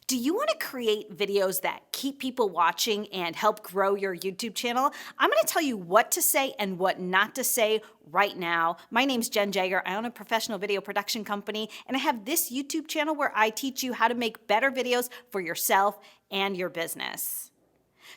Do you want to create videos that keep people watching and help grow your YouTube channel? I'm going to tell you what to say and what not to say right now. My name's Jenn Jager. I own a professional video production company, and I have this YouTube channel where I teach you how to make better videos for yourself and your business.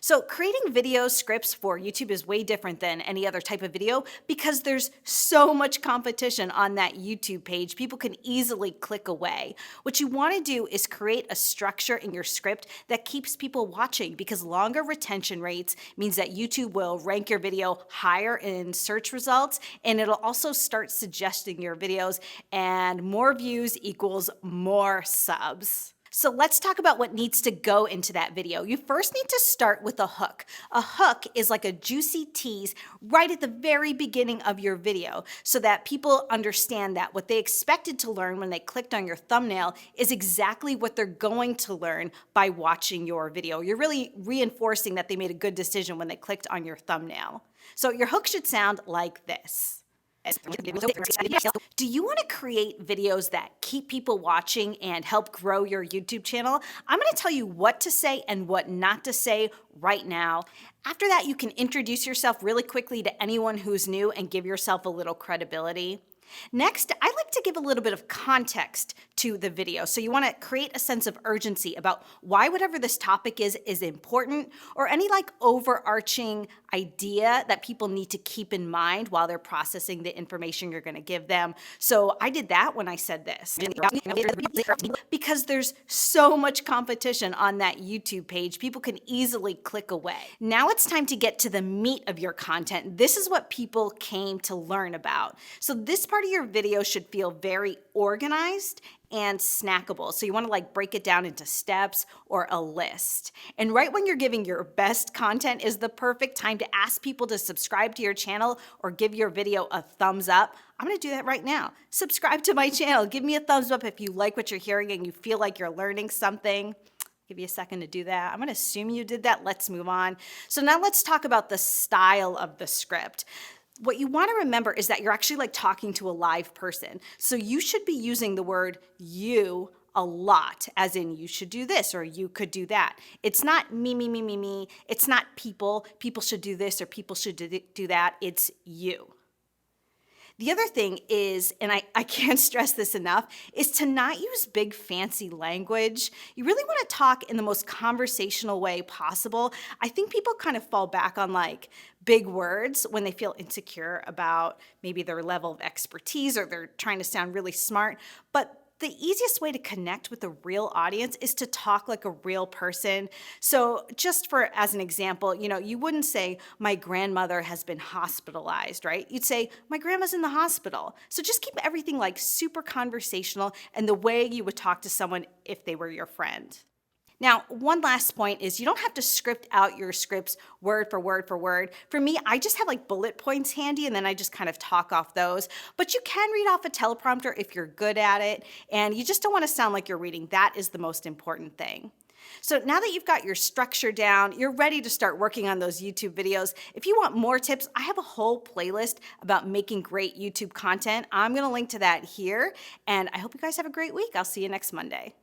So creating video scripts for YouTube is way different than any other type of video because there's so much competition on that YouTube page. People can easily click away. What you want to do is create a structure in your script that keeps people watching because longer retention rates means that YouTube will rank your video higher in search results, and it'll also start suggesting your videos, and more views equals more subs. So let's talk about what needs to go into that video. You first need to start with a hook. A hook is like a juicy tease right at the very beginning of your video so that people understand that what they expected to learn when they clicked on your thumbnail is exactly what they're going to learn by watching your video. You're really reinforcing that they made a good decision when they clicked on your thumbnail. So your hook should sound like this. Do you want to create videos that keep people watching and help grow your YouTube channel? I'm going to tell you what to say and what not to say right now. After that, you can introduce yourself really quickly to anyone who's new and give yourself a little credibility. Next, I like to give a little bit of context to the video. So you want to create a sense of urgency about why whatever this topic is important, or any like overarching idea that people need to keep in mind while they're processing the information you're going to give them. So I did that when I said this. Because there's so much competition on that YouTube page, people can easily click away. Now it's time to get to the meat of your content. This is what people came to learn about. So this part of your video should feel very organized and snackable. So you want to like break it down into steps or a list. And right when you're giving your best content is the perfect time to ask people to subscribe to your channel or give your video a thumbs up. I'm going to do that right now. Subscribe to my channel. Give me a thumbs up if you like what you're hearing and you feel like you're learning something. Give you a second to do that. I'm going to assume you did that. Let's move on. So now let's talk about the style of the script. What you want to remember is that you're actually like talking to a live person. So you should be using the word you a lot, as in you should do this or you could do that. It's not me, me, me, me, me. It's not people. People should do this or people should do that. It's you. The other thing is, and I can't stress this enough, is to not use big fancy language. You really want to talk in the most conversational way possible. I think people kind of fall back on like big words when they feel insecure about maybe their level of expertise or they're trying to sound really smart. But the easiest way to connect with a real audience is to talk like a real person. So just for as an example, you wouldn't say my grandmother has been hospitalized, right? You'd say my grandma's in the hospital. So just keep everything like super conversational and the way you would talk to someone if they were your friend. Now, one last point is you don't have to script out your scripts word for word for word. For me, I just have like bullet points handy and then I just kind of talk off those. But you can read off a teleprompter if you're good at it, and you just don't want to sound like you're reading. That is the most important thing. So now that you've got your structure down, you're ready to start working on those YouTube videos. If you want more tips, I have a whole playlist about making great YouTube content. I'm going to link to that here, and I hope you guys have a great week. I'll see you next Monday.